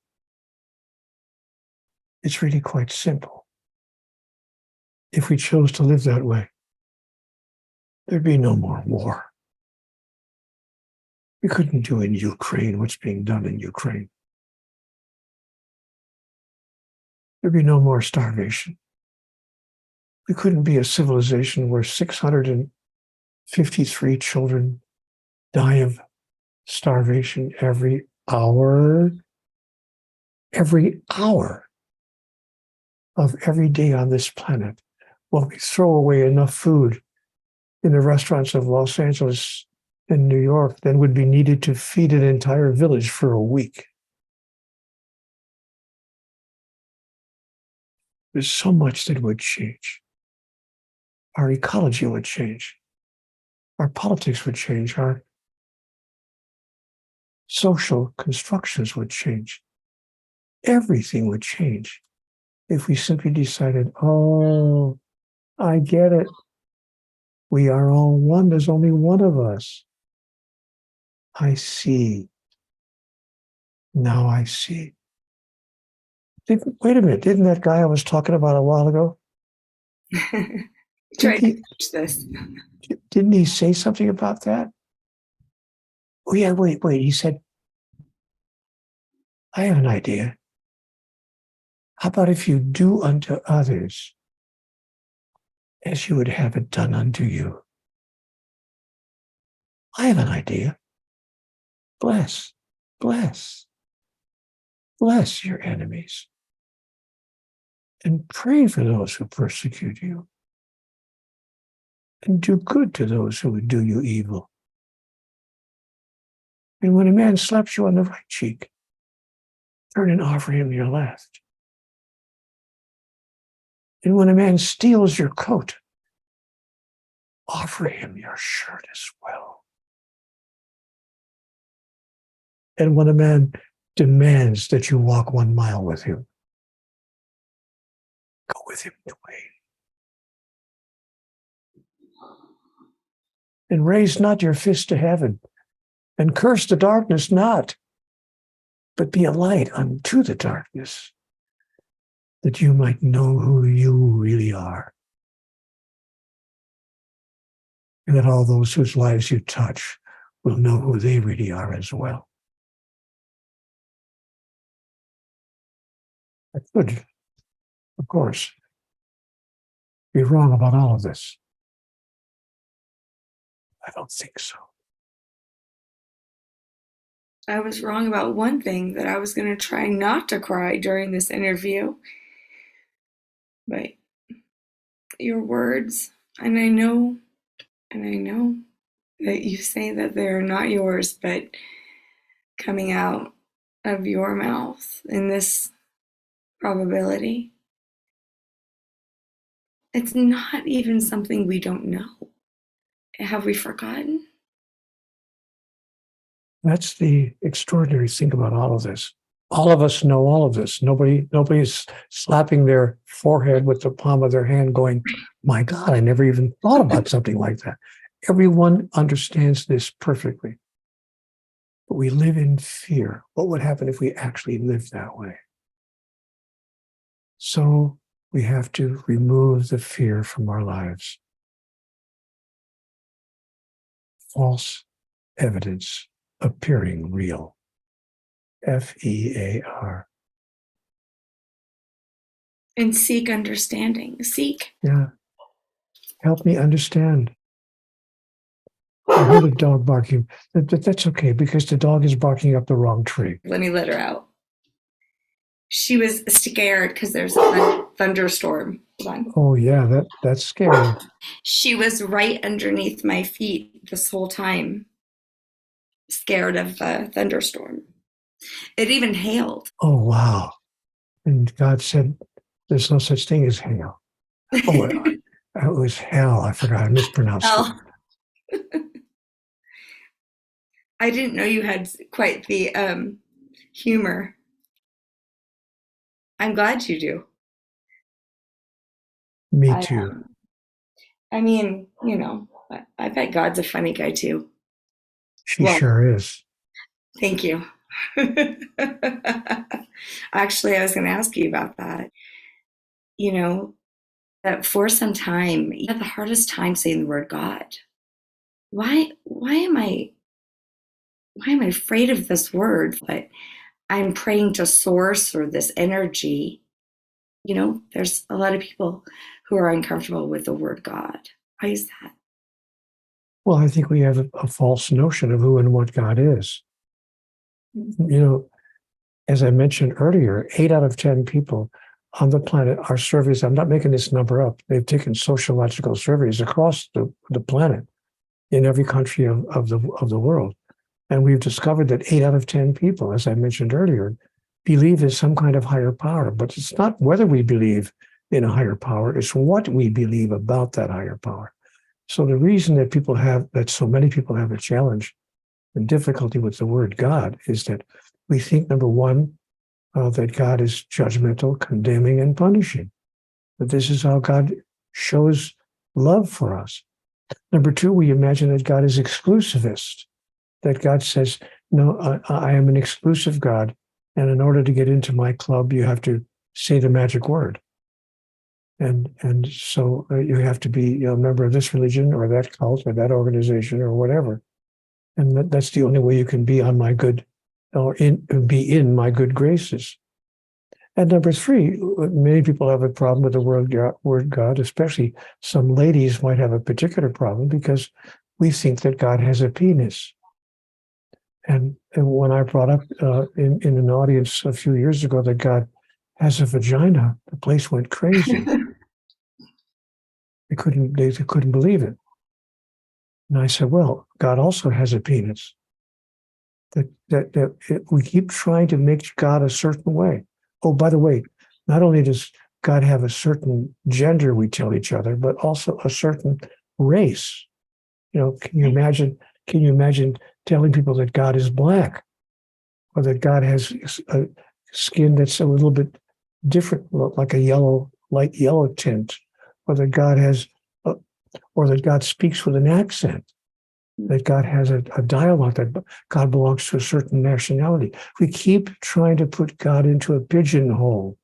It's really quite simple. If we chose to live that way, there'd be no more war. We couldn't do in Ukraine what's being done in Ukraine. There'd be no more starvation. We couldn't be a civilization where 653 children die of starvation every hour. every hour of every day on this planet, while we throw away enough food in the restaurants of Los Angeles and New York than would be needed to feed an entire village for a week. There's so much that would change. Our ecology would change. Our politics would change. Our social constructions would change. Everything would change if we simply decided, oh, I get it. We are all one. There's only one of us. I see. Now I see. Wait a minute. Didn't that guy I was talking about a while ago? Try to catch this. Didn't he say something about that? Oh, yeah, wait. He said, I have an idea. How about if you do unto others as you would have it done unto you? I have an idea. Bless your enemies. And pray for those who persecute you. And do good to those who would do you evil. And when a man slaps you on the right cheek, turn and offer him your left. And when a man steals your coat, offer him your shirt as well. And when a man demands that you walk 1 mile with him, go with him twain. And raise not your fist to heaven, and curse the darkness not, but be a light unto the darkness, that you might know who you really are. And that all those whose lives you touch will know who they really are as well. I could, of course, be wrong about all of this. I don't think so. I was wrong about one thing, that I was going to try not to cry during this interview. But your words, and I know that you say that they're not yours, but coming out of your mouth in this probability, it's not even something we don't know. Have we forgotten? That's the extraordinary thing about all of this. All of us know all of this. Nobody's slapping their forehead with the palm of their hand going, my God, I never even thought about something like that. Everyone understands this perfectly. But we live in fear. What would happen if we actually lived that way? So we have to remove the fear from our lives. False evidence appearing real. FEAR. And seek understanding. Seek. Yeah. Help me understand. I heard a dog barking. That's okay, because the dog is barking up the wrong tree. Let me let her out. She was scared because there's a thunderstorm. Oh, yeah, that's scary. She was right underneath my feet this whole time, scared of the thunderstorm. It even hailed. Oh, wow. And God said, there's no such thing as hail. Oh, it was hell. I forgot. I mispronounced it. I didn't know you had quite the humor. I'm glad you do. Me too. I mean, I bet God's a funny guy too. She sure is. Thank you. Actually, I was going to ask you about that. That for some time, you had the hardest time saying the word God. Why am I afraid of this word? But I'm praying to source or this energy. There's a lot of people who are uncomfortable with the word God. Why is that? Well, I think we have a false notion of who and what God is. as I mentioned earlier, 8 out of 10 people on the planet are surveys. I'm not making this number up. They've taken sociological surveys across the planet in every country of the world. And we've discovered that 8 out of 10 people, as I mentioned earlier, believe in some kind of higher power. But it's not whether we believe in a higher power, it's what we believe about that higher power. So the reason that so many people have a challenge and difficulty with the word God is that we think, number one, that God is judgmental, condemning, and punishing. That this is how God shows love for us. Number two, we imagine that God is exclusivist, that God says, no, I am an exclusive God, and in order to get into my club, you have to say the magic word. And so you have to be a member of this religion or that cult or that organization or whatever. And that's the only way you can be on my good, or be in my good graces. And number three, many people have a problem with the word God, especially some ladies might have a particular problem because we think that God has a penis. And when I brought up in an audience a few years ago that God has a vagina, the place went crazy. They couldn't believe it. And I said, well, God also has a penis. We keep trying to make God a certain way. Oh, by the way, not only does God have a certain gender, we tell each other, but also a certain race. Can you imagine telling people that God is black, or that God has a skin that's a little bit different, like a light yellow tint, or that God speaks with an accent, that God has a dialogue, that God belongs to a certain nationality. We keep trying to put God into a pigeonhole.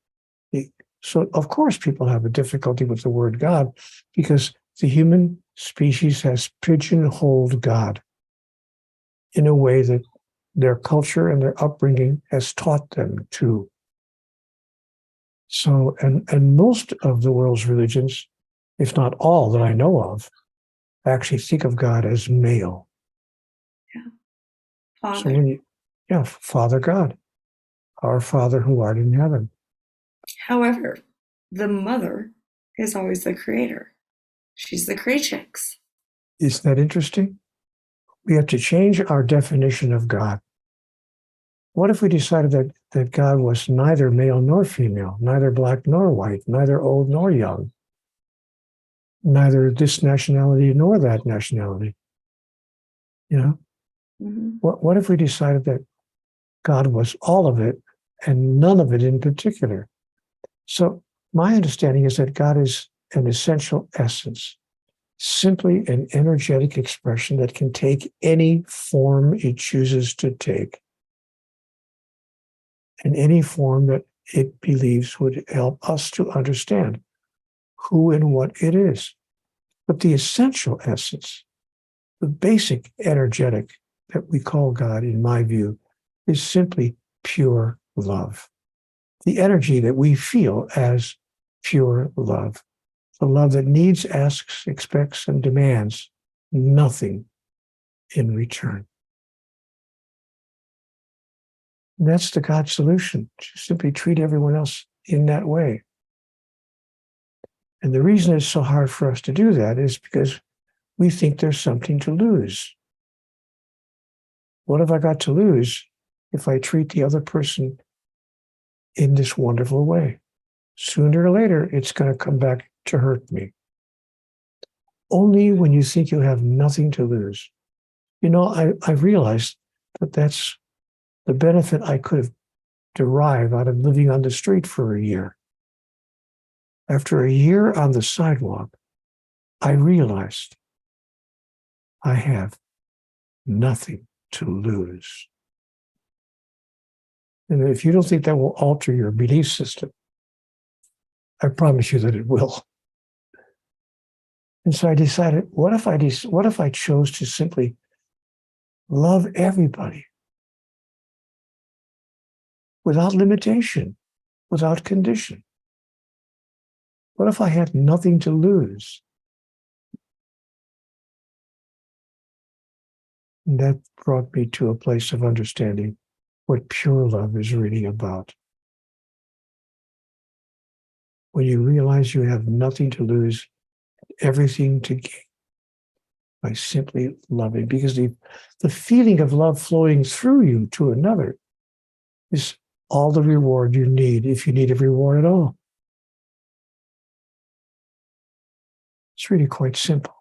So, of course, people have a difficulty with the word God because the human species has pigeonholed God in a way that their culture and their upbringing has taught them to. So, and most of the world's religions, if not all that I know of, actually think of God as male. Yeah. Father. So Father God, our Father who art in heaven. However, the mother is always the creator. She's the creatrix. Isn't that interesting? We have to change our definition of God. What if we decided that God was neither male nor female, neither black nor white, neither old nor young, neither this nationality nor that nationality? Mm-hmm. What if we decided that God was all of it and none of it in particular? So my understanding is that God is an essential essence, simply an energetic expression that can take any form it chooses to take, and any form that it believes would help us to understand who and what it is. But the essential essence, the basic energetic that we call God, in my view, is simply pure love. The energy that we feel as pure love. The love that needs, asks, expects, and demands nothing in return. And that's the God solution, to simply treat everyone else in that way. And the reason it's so hard for us to do that is because we think there's something to lose. What have I got to lose if I treat the other person in this wonderful way? Sooner or later, it's going to come back to hurt me. Only when you think you have nothing to lose. I realized that that's the benefit I could have derived out of living on the street for a year. After a year on the sidewalk, I realized I have nothing to lose. And if you don't think that will alter your belief system, I promise you that it will. And so I decided, what if I chose to simply love everybody without limitation, without condition? What if I had nothing to lose? And that brought me to a place of understanding what pure love is really about. When you realize you have nothing to lose, everything to gain by simply loving, because the feeling of love flowing through you to another is all the reward you need, if you need a reward at all. It's really quite simple.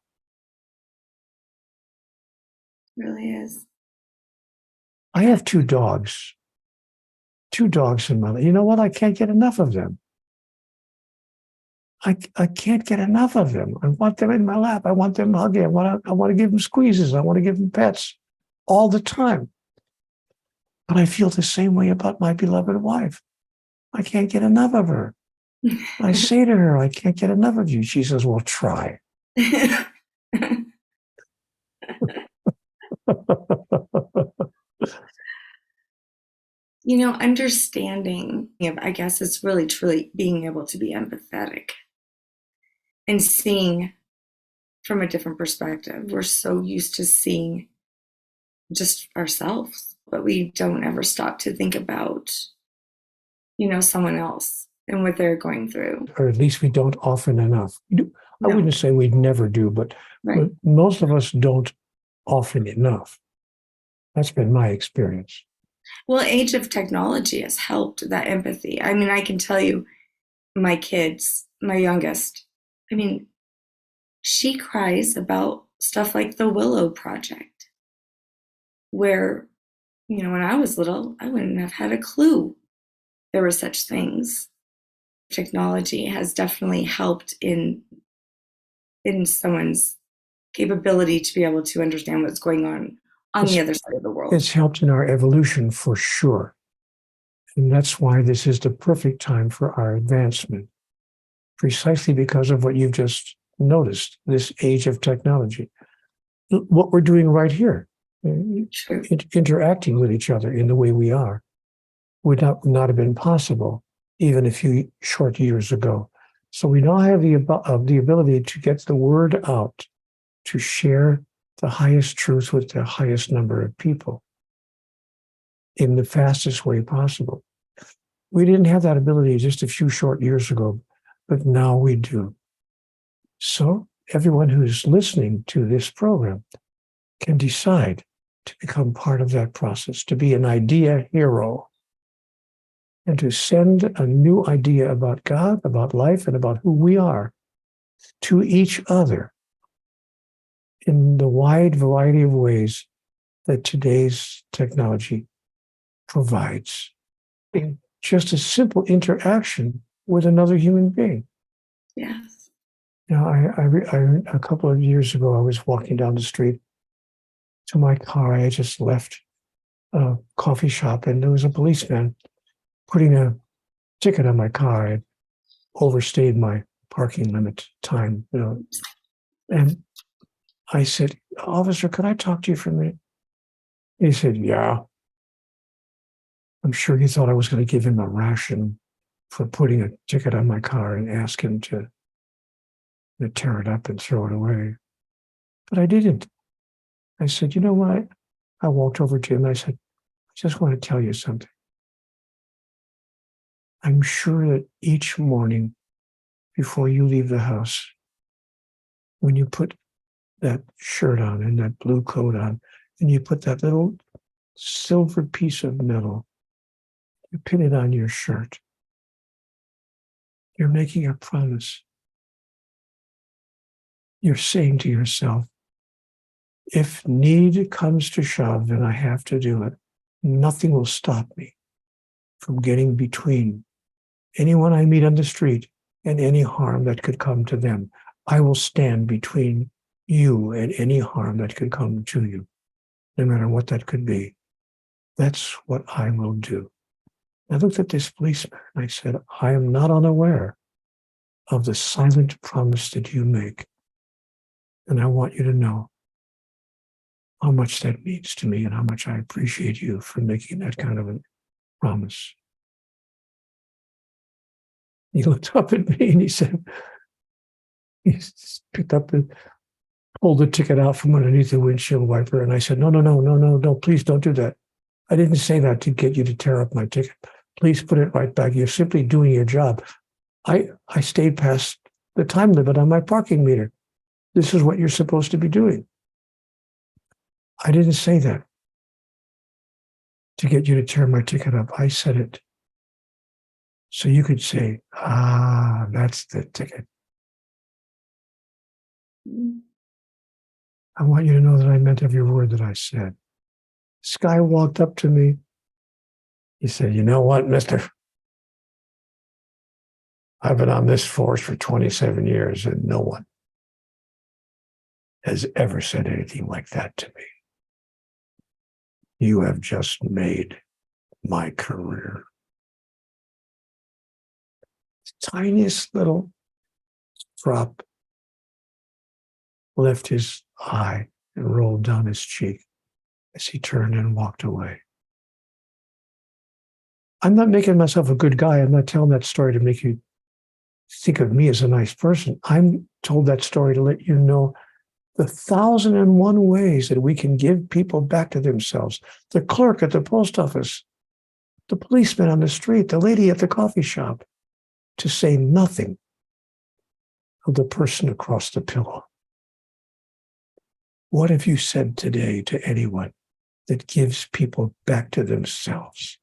It really is. I have two dogs in my life. You know what? I can't get enough of them. I can't get enough of them. I want them in my lap. I want them hugging. I want to give them squeezes. I want to give them pets all the time. But I feel the same way about my beloved wife. I can't get enough of her. I say to her, I can't get enough of you. She says, well, try. Understanding, I guess it's really truly being able to be empathetic and seeing from a different perspective. We're so used to seeing just ourselves, but we don't ever stop to think about, someone else and what they're going through. Or at least we don't often enough. I wouldn't say we'd never do, but most of us don't often enough. That's been my experience. Well, age of technology has helped that empathy. I can tell you, my kids, my youngest, she cries about stuff like the Willow Project, where, when I was little, I wouldn't have had a clue there were such things. Technology has definitely helped in someone's capability to be able to understand what's going on the other side of the world. It's helped in our evolution for sure. And that's why this is the perfect time for our advancement, precisely because of what you've just noticed, this age of technology. What we're doing right here, interacting with each other in the way we are, would not have been possible even a few short years ago. So we now have the ability to get the word out, to share the highest truth with the highest number of people in the fastest way possible. We didn't have that ability just a few short years ago, but now we do. So everyone who's listening to this program can decide to become part of that process, to be an idea hero, and to send a new idea about God, about life, and about who we are to each other in the wide variety of ways that today's technology provides. In just a simple interaction with another human being. Yes. A couple of years ago, I was walking down the street to my car. I had just left a coffee shop, and there was a policeman putting a ticket on my car. I had overstayed my parking limit time, And I said, "Officer, could I talk to you for a minute?" He said, "Yeah." I'm sure he thought I was going to give him a ration for putting a ticket on my car and ask him to tear it up and throw it away. But I didn't. I said, "You know what?" I walked over to him and I said, "I just want to tell you something. I'm sure that each morning before you leave the house, when you put that shirt on and that blue coat on, and you put that little silver piece of metal, you pin it on your shirt, you're making a promise. You're saying to yourself, if need comes to shove and I have to do it, nothing will stop me from getting between anyone I meet on the street and any harm that could come to them. I will stand between you and any harm that could come to you, no matter what that could be. That's what I will do." I looked at this policeman and I said, "I am not unaware of the silent promise that you make. And I want you to know how much that means to me and how much I appreciate you for making that kind of a promise." He looked up at me and he said, he picked up and pulled the ticket out from underneath the windshield wiper. And I said, no, please don't do that. I didn't say that to get you to tear up my ticket. Please put it right back. You're simply doing your job. I stayed past the time limit on my parking meter. This is what you're supposed to be doing. I didn't say that to get you to tear my ticket up. I said it so you could say, that's the ticket. I want you to know that I meant every word that I said. This guy walked up to me. He said, you know what, mister? I've been on this force for 27 years and no one has ever said anything like that to me. You have just made my career. The tiniest little drop left his eye and rolled down his cheek as he turned and walked away. I'm not making myself a good guy. I'm not telling that story to make you think of me as a nice person. I'm told that story to let you know the 1,001 ways that we can give people back to themselves. The clerk at the post office, the policeman on the street, the lady at the coffee shop, to say nothing of the person across the pillow. What have you said today to anyone that gives people back to themselves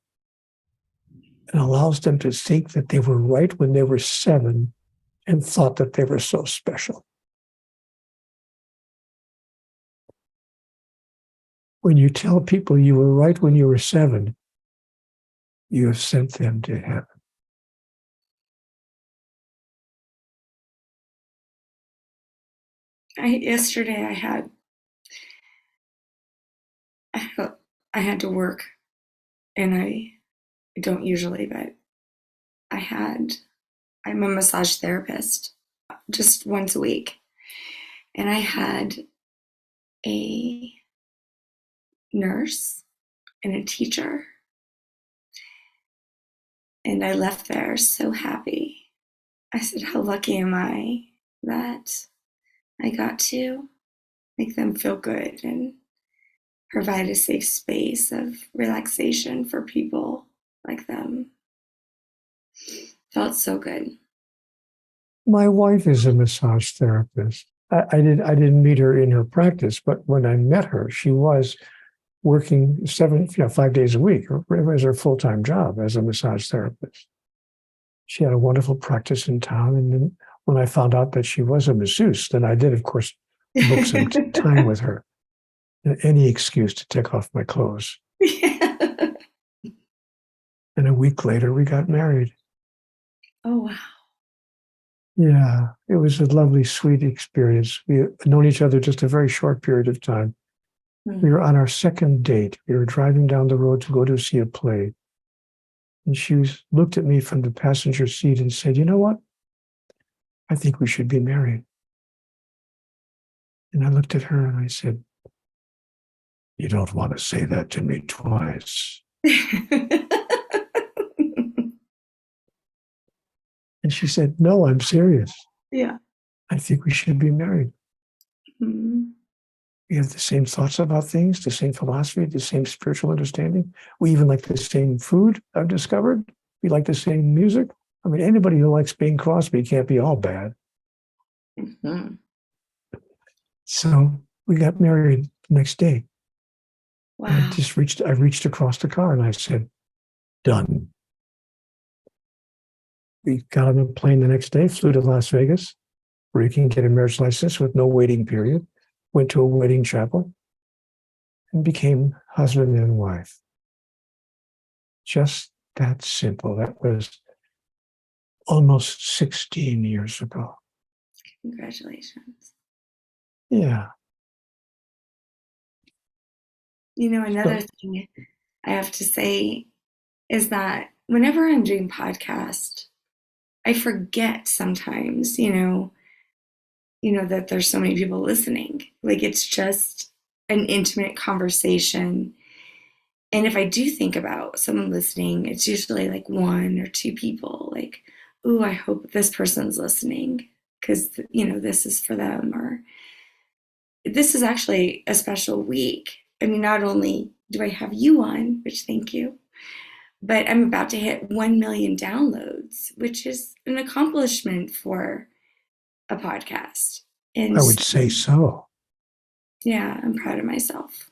and allows them to think that they were right when they were 7 and thought that they were so special? When you tell people you were right when you were 7, you have sent them to heaven. Yesterday I had to work, and I don't usually, but I'm a massage therapist just once a week, and I had a nurse and a teacher, and I left there so happy. I said, how lucky am I that I got to make them feel good and provide a safe space of relaxation for people like them. Felt so good. My wife is a massage therapist. I didn't meet her in her practice, but when I met her, she was working 5 days a week. It was her full-time job as a massage therapist. She had a wonderful practice in town. And then when I found out that she was a masseuse, then I did, of course, book some time with her. Any excuse to take off my clothes. Yeah. And a week later, we got married. Oh, wow. Yeah, it was a lovely, sweet experience. We had known each other just a very short period of time. Mm-hmm. We were on our second date. We were driving down the road to go to see a play. And she looked at me from the passenger seat and said, you know what? I think we should be married. And I looked at her and I said, you don't want to say that to me twice. And she said, no, I'm serious. Yeah. I think we should be married. Mm-hmm. We have the same thoughts about things, the same philosophy, the same spiritual understanding. We even like the same food, I've discovered. We like the same music. I mean, anybody who likes Bing Crosby can't be all bad. Mm-hmm. So we got married the next day. Wow. I reached across the car and I said, done. We got on a plane the next day, flew to Las Vegas, where you can get a marriage license with no waiting period, went to a wedding chapel, and became husband and wife. Just that simple. That was almost 16 years ago. Congratulations. Yeah. You know, another thing I have to say is that whenever I'm doing podcast, I forget sometimes, you know, that there's so many people listening. Like, it's just an intimate conversation. And if I do think about someone listening, it's usually like 1 or 2 people. Like, ooh, I hope this person's listening because, this is for them. Or this is actually a special week. I mean, not only do I have you on, which thank you. But I'm about to hit 1 million downloads, which is an accomplishment for a podcast. And I would say so. yeah, I'm proud of myself.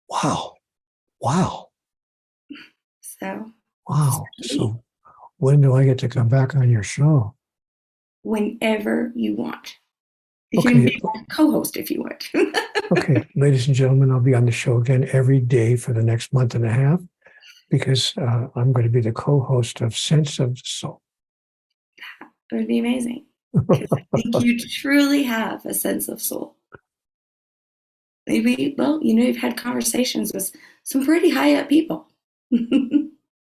Wow. Wow. So, Wow. So when do I get to come back on your show? whenever you want. You can Okay. be a co-host if you want. Okay. Ladies and gentlemen, I'll be on the show again every day for the next month and a half because I'm going to be the co-host of Sensenof Soul. It would be amazing. Because I think you truly have a sense of soul. Maybe, well, you've had conversations with some pretty high up people.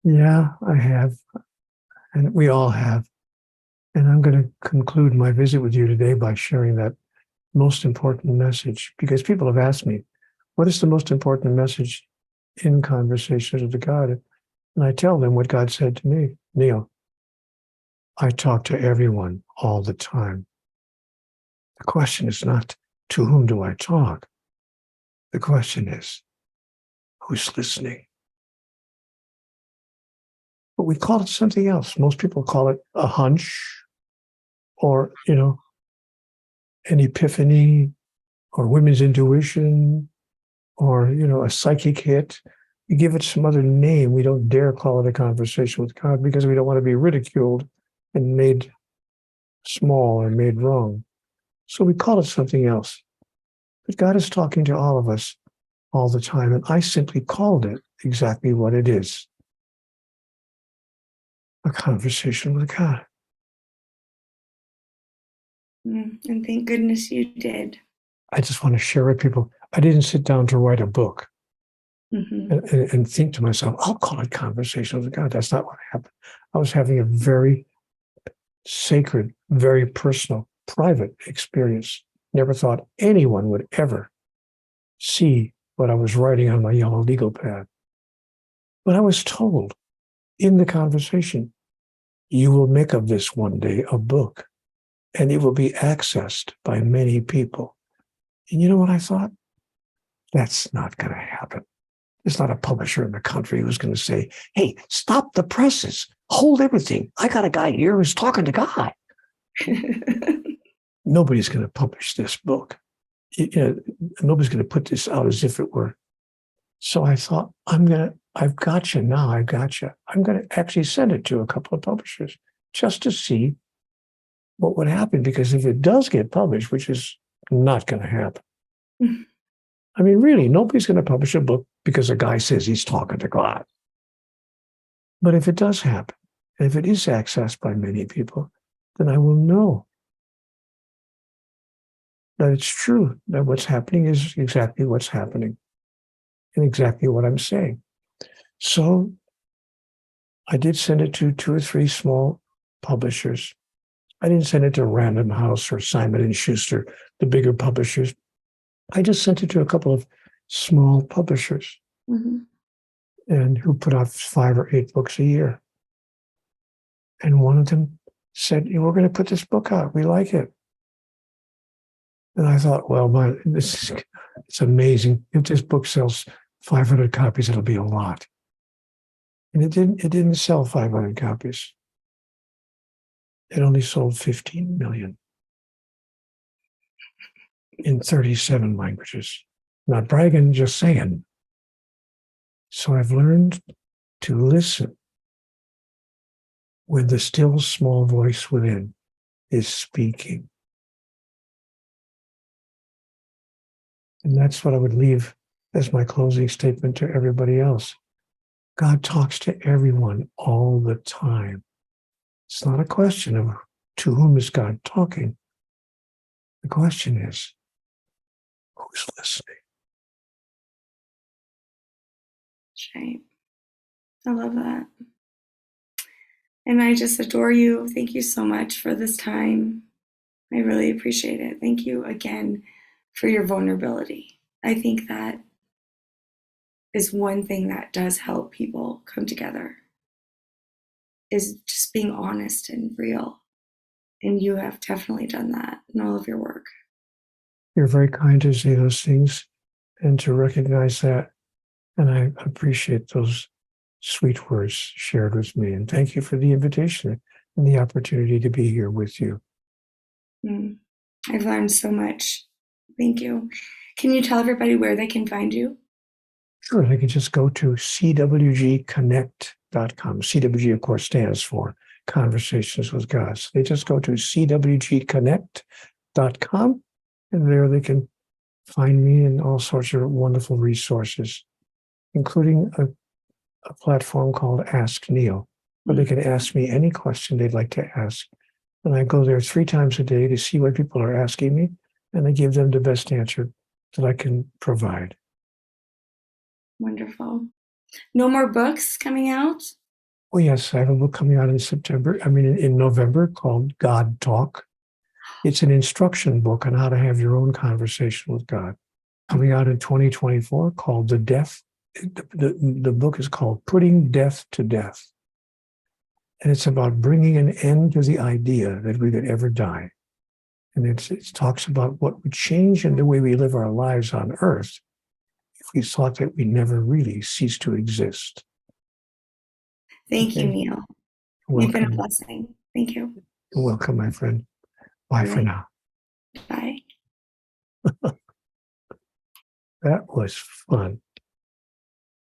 Yeah, I have. And we all have. And I'm going to conclude my visit with you today by sharing that most important message, because people have asked me, what is the most important message in conversations with God? And I tell them what God said to me. Neale, I talk to everyone all the time. The question is not, to whom do I talk? The question is, who's listening? But we call it something else. Most people call it a hunch or, an epiphany or women's intuition or, a psychic hit. You give it some other name. We don't dare call it a conversation with God because we don't want to be ridiculed and made small or made wrong. So we call it something else. But God is talking to all of us all the time. And I simply called it exactly what it is. A conversation with God. And thank goodness you did. I just want to share with people. I didn't sit down to write a book and think to myself, I'll call it Conversations with God. That's not what happened. I was having a very sacred, very personal, private experience. Never thought anyone would ever see what I was writing on my yellow legal pad. But I was told in the conversation, you will make of this one day a book, and it will be accessed by many people. And you know what I thought? That's not going to happen. There's not a publisher in the country who's going to say, hey, stop the presses. Hold everything. I got a guy here who's talking to God. Nobody's going to publish this book. Nobody's going to put this out as if it were. So I thought, I've got you now. I've got you. I'm going to actually send it to a couple of publishers just to see what would happen. Because if it does get published, which is not going to happen. I mean, really, nobody's going to publish a book because a guy says he's talking to God. But if it does happen, and if it is accessed by many people, then I will know that it's true, that what's happening is exactly what's happening and exactly what I'm saying. So I did send it to 2 or 3 small publishers. I didn't send it to Random House or Simon & Schuster, the bigger publishers. I just sent it to a couple of small publishers and who put out 5 or 8 books a year. And one of them said, we're going to put this book out. We like it. And I thought, well, it's amazing. If this book sells 500 copies, it'll be a lot. And it didn't sell 500 copies. It only sold 15 million in 37 languages. Not bragging, just saying. So I've learned to listen when the still small voice within is speaking. And that's what I would leave as my closing statement to everybody else. God talks to everyone all the time. It's not a question of to whom is God talking. The question is, who's listening? Right. I love that. And I just adore you. Thank you so much for this time. I really appreciate it. Thank you again for your vulnerability. I think that is one thing that does help people come together, is just being honest and real. And you have definitely done that in all of your work. You're very kind to say those things and to recognize that. And I appreciate those sweet words shared with me. And thank you for the invitation and the opportunity to be here with you. I've learned so much. Thank you. Can you tell everybody where they can find you? Sure. They can just go to cwgconnect.com. CWG, of course, stands for Conversations with God. So they just go to cwgconnect.com, and there they can find me and all sorts of wonderful resources, including a platform called Ask Neale, where they can ask me any question they'd like to ask. And I go there 3 times a day to see what people are asking me, and I give them the best answer that I can provide. Wonderful. No more books coming out? Oh, yes, I have a book coming out in November called God Talk. It's an instruction book on how to have your own conversation with God. Coming out in 2024 called The book is called Putting Death to Death. And it's about bringing an end to the idea that we could ever die. And it talks about what would change in the way we live our lives on earth if we thought that we never really cease to exist. Thank you, Neale. You've been a blessing. Thank you. You're welcome, my friend. Bye for now. Bye. That was fun.